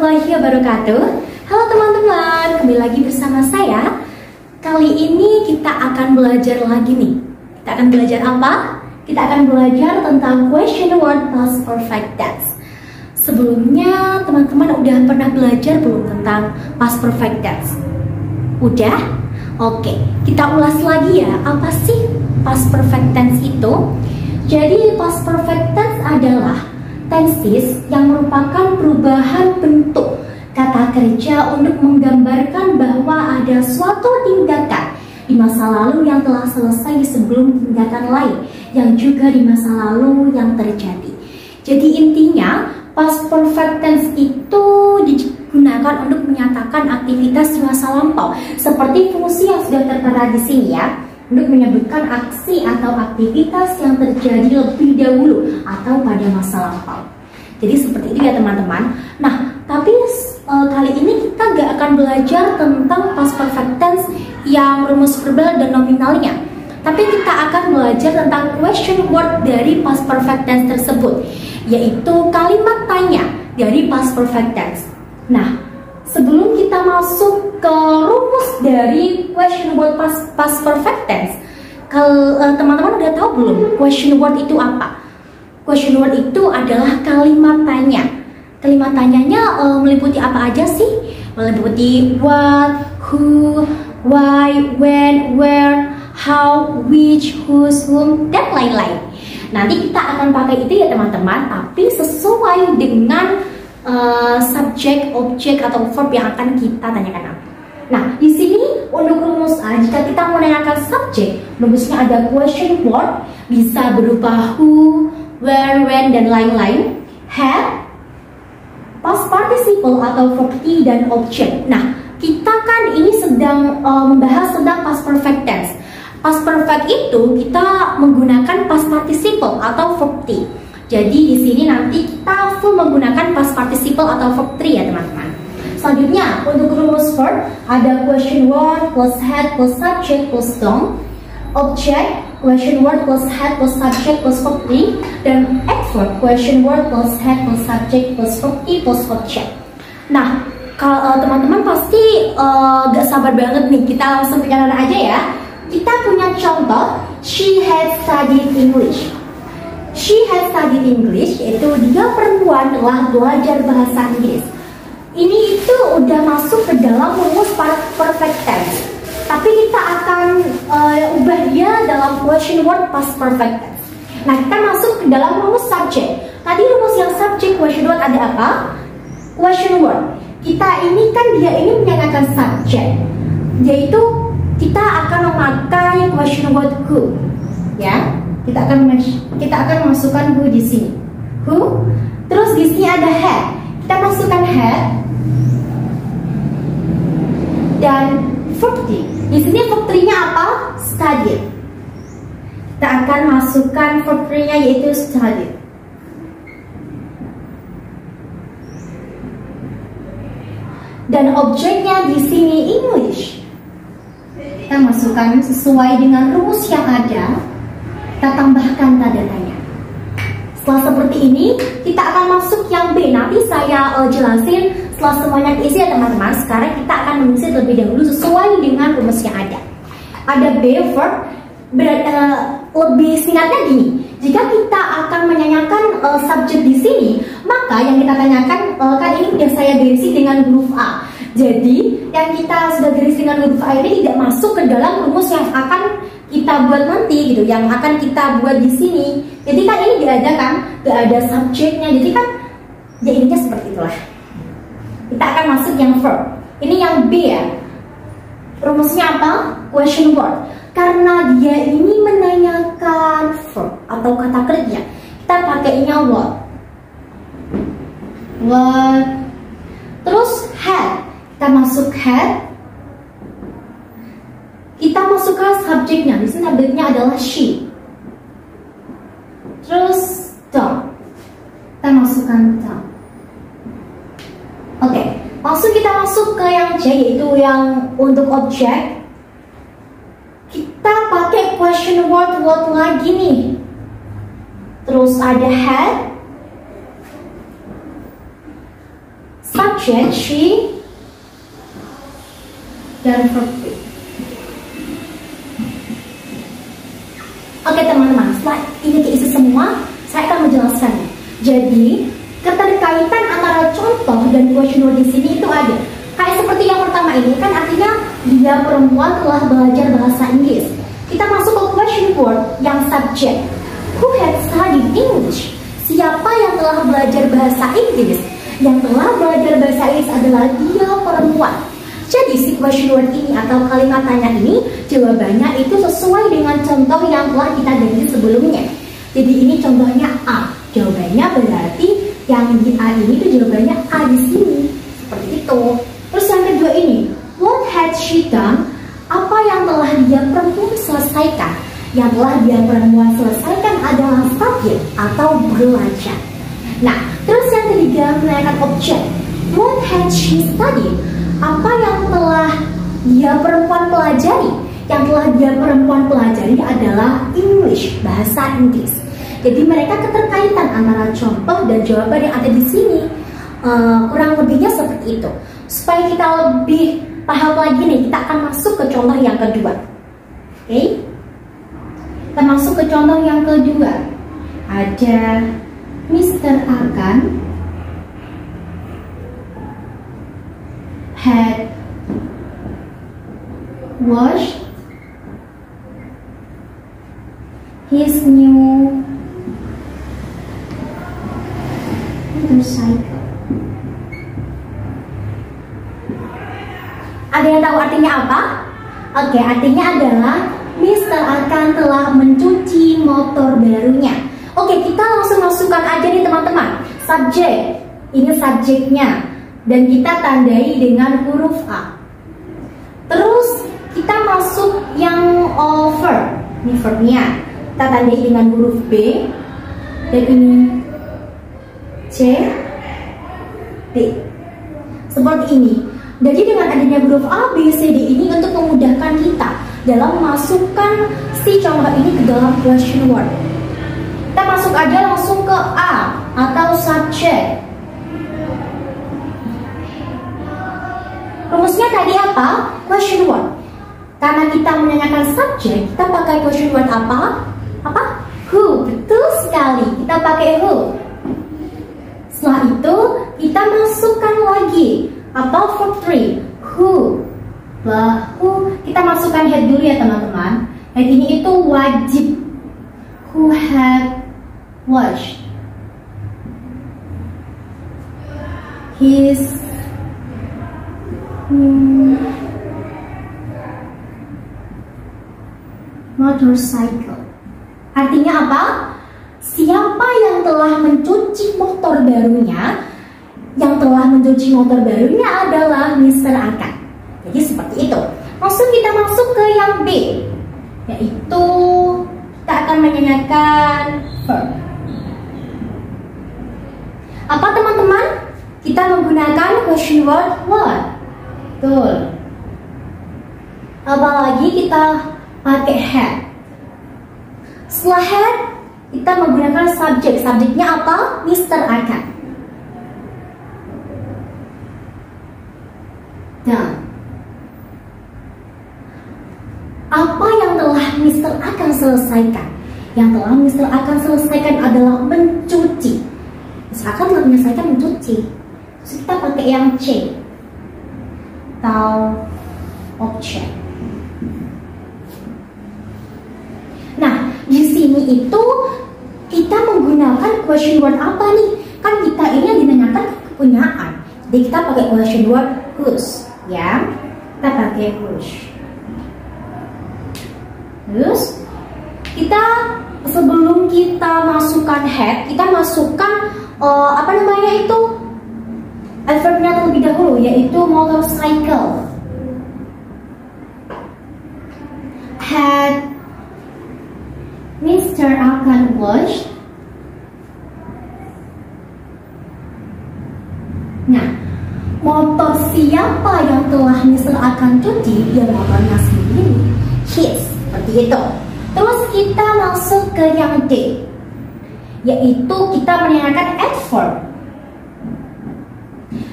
warahmatullahi wabarakatuh. Halo teman-teman, kembali lagi bersama saya. Kali ini kita akan belajar lagi nih. Kita akan belajar apa? Kita akan belajar tentang question word past perfect tense. Sebelumnya teman-teman udah pernah belajar belum tentang past perfect tense? Udah? Oke, kita ulas lagi ya. Apa sih past perfect tense itu? Jadi past perfect tense adalah tenses yang merupakan perubahan bentuk kata kerja untuk menggambarkan bahwa ada suatu tindakan di masa lalu yang telah selesai sebelum tindakan lain yang juga di masa lalu yang terjadi. Jadi intinya past perfect tense itu digunakan untuk menyatakan aktivitas di masa lampau seperti fungsi yang sudah tertera di sini ya, untuk menyebutkan aksi atau aktivitas yang terjadi lebih dahulu atau pada masa lampau. Jadi seperti itu ya teman-teman. Nah, tapi kali ini kita gak akan belajar tentang past perfect tense yang rumus verbal dan nominalnya. Tapi kita akan belajar tentang question word dari past perfect tense tersebut, yaitu kalimat tanya dari past perfect tense. Nah, sebelum kita masuk ke rumus dari question word past perfect tense, teman-teman udah tahu belum question word itu apa? Question word itu adalah kalimat tanya. Kalimat tanyanya meliputi apa aja sih? Meliputi what, who, why, when, where, how, which, whose, whom, dan lain-lain. Nanti kita akan pakai itu ya teman-teman, tapi sesuai dengan subjek, objek atau verb yang akan kita tanyakan. Nah, di sini untuk rumus A, jika kita menanyakan subjek, rumusnya ada question word, bisa berupa who, where, when, dan lain-lain. Have, past participle atau verb T dan objek. Nah, kita kan ini sedang membahas tentang past perfect tense. Past perfect itu kita menggunakan past participle atau verb T. Jadi di sini nanti kita full menggunakan past participle atau verb 3 ya teman-teman. Selanjutnya untuk rumus verb ada question word plus head plus subject plus dom, object question word plus head plus subject plus verb 3, dan adverb question word plus head plus subject plus verb 3 plus object. Nah, kalau teman-teman pasti gak sabar banget nih, kita langsung perkenalan aja ya. Kita punya contoh, she had studied English. She had studied English, yaitu dia perempuan telah belajar bahasa Inggris. Ini itu udah masuk ke dalam rumus perfect tense. Tapi kita akan ubah dia dalam question word past perfect tense. Nah, kita masuk ke dalam rumus subject. Tadi rumus yang subject question word ada apa? Question word. Kita ini kan dia ini menyatakan subject, yaitu kita akan memakai question word who, ya. Kita akan masukkan who di sini. Who. Terus di sini ada had. Kita masukkan had. Dan verb 3. Di sini verb 3-nya apa? Studied. Kita akan masukkan verb 3-nya yaitu studied. Dan objeknya di sini English. Kita masukkan sesuai dengan rumus yang ada. Kita tambahkan tanda tanya. Setelah seperti ini, kita akan masuk yang B. Nanti saya jelasin setelah semuanya diisi ya teman-teman. Sekarang kita akan mengisi terlebih dahulu sesuai dengan rumus yang ada. Ada B, verb. Lebih singkatnya gini. Jika kita akan menanyakan subjek di sini, maka yang kita tanyakan kan ini sudah saya garisi dengan huruf A. Jadi yang kita sudah garis dengan huruf A ini tidak masuk ke dalam rumus yang akan kita buat nanti gitu, yang akan kita buat di sini. Jadi kan ini gak ada kan, gak ada subjeknya. Jadi kan ya intinya seperti itulah. Kita akan masuk yang verb. Ini yang B ya. Rumusnya apa? Question word. Karena dia ini menanyakan verb atau kata kerja, kita pakainya what. What. Terus had. Kita masuk had. Kita masukkan subjeknya. Di sini subjeknya adalah she. Terus dom. Kita masukkan dom. Oke, langsung kita masuk ke yang C, yaitu yang untuk objek. Kita pakai question word what lagi nih. Terus ada had, subject she, dan verb be. Oke teman-teman, setelah ini keisi semua, saya akan menjelaskan. Jadi, keterkaitan antara contoh dan question word di sini itu ada. Kayak seperti yang pertama ini kan artinya dia perempuan telah belajar bahasa Inggris. Kita masuk ke question word yang subject. Who had studied English? Siapa yang telah belajar bahasa Inggris? Yang telah belajar bahasa Inggris adalah dia perempuan. Jadi si question word ini atau kalimat tanya ini jawabannya itu sesuai dengan contoh yang telah kita ganti sebelumnya. Jadi ini contohnya A. Jawabannya berarti yang di A ini itu jawabannya A di sini. Seperti itu. Terus yang kedua ini, what had she done? Apa yang telah dia perempuan selesaikan? Yang telah dia perempuan selesaikan adalah study atau belajar. Nah, terus yang ketiga menanyakan objek. What had she studied? Apa yang telah dia perempuan pelajari? Yang telah dia perempuan pelajari adalah English, bahasa Inggris. Jadi mereka keterkaitan antara contoh dan jawaban yang ada di sini. Kurang lebihnya seperti itu. Supaya kita lebih paham lagi nih, kita akan masuk ke contoh yang kedua. Oke? Kita masuk ke contoh yang kedua. Ada Mr. Akan had washed his new motorcycle. Ada yang tahu artinya apa? Oke, artinya adalah Mr. Akan telah mencuci motor barunya. Oke, kita langsung masukkan aja nih teman-teman. Subjek, ini subjeknya. Dan kita tandai dengan huruf A. Terus kita masuk yang verb. Ini verbnya. Kita tandai dengan huruf B. Dan ini C, D. Seperti ini. Jadi dengan adanya huruf A, B, C, D ini untuk memudahkan kita dalam memasukkan si contoh ini ke dalam question word. Kita masuk aja langsung ke A atau subject. Rumusnya tadi apa? Question word. Karena kita menanyakan subject, kita pakai question word apa? Apa? Who. Betul sekali. Kita pakai who. Setelah itu kita masukkan lagi apa verb 3? Who. Who. Kita masukkan head dulu ya teman-teman. Head ini itu wajib. Who had washed his motorcycle. Artinya apa? Siapa yang telah mencuci motor barunya? Yang telah mencuci motor barunya adalah Mr. Akan. Jadi seperti itu. Langsung kita masuk ke yang B, yaitu kita akan menanyakan verb. Apa teman-teman? Kita menggunakan question word what? Betul. Apalagi kita pakai had. Setelah had, kita menggunakan subjek. Subjeknya apa? Mr. Akan. Dan apa yang telah Mr. Akan selesaikan? Yang telah Mr. Akan selesaikan adalah mencuci. Mr. Akan telah menyelesaikan mencuci. Terus kita pakai yang C atau object. Nah, di sini itu kita menggunakan question word apa nih? Kan kita ini yang dinanyakan kepunyaan. Jadi kita pakai question word whose. Ya, kita pakai whose. Terus kita sebelum kita masukkan had, kita masukkan apa namanya itu adverbnya terlebih dahulu, yaitu motorcycle. Had Mr. Akan washed? Nah, motor siapa yang telah Mr. Akan cuci? Ya motornya sendiri, his. Seperti itu. Terus kita masuk ke yang D, yaitu kita menanyakan adverb.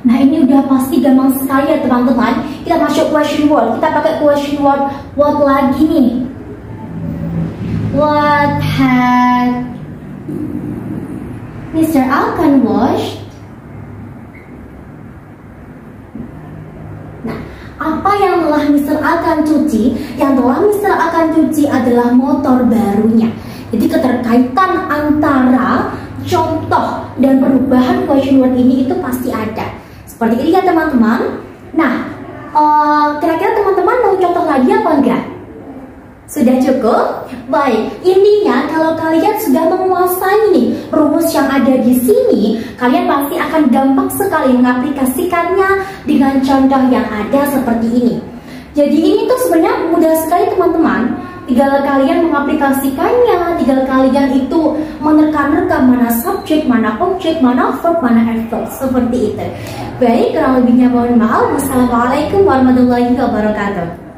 Nah ini udah pasti gampang sekali ya teman-teman. Kita masuk question word. Kita pakai question word what lagi nih. What had Mr. Alkan washed? Nah, apa yang telah Mr. Alkan cuci? Yang telah Mr. Alkan cuci adalah motor barunya. Jadi keterkaitan antara contoh dan perubahan question word ini itu pasti ada. Seperti ini ya teman-teman. Nah, kira-kira teman-teman mau contoh lagi apa enggak? Sudah cukup? Baik, intinya kalau kalian sudah menguasai nih rumus yang ada di sini, kalian pasti akan gampang sekali mengaplikasikannya dengan contoh yang ada seperti ini. Jadi ini tuh sebenarnya mudah sekali teman-teman. Tinggal kalian mengaplikasikannya, tinggal kalian itu menerka-nerka mana subjek, mana objek, mana verb, mana adverb, seperti itu. Baik, kurang lebihnya mohon maaf. Wassalamualaikum warahmatullahi wabarakatuh.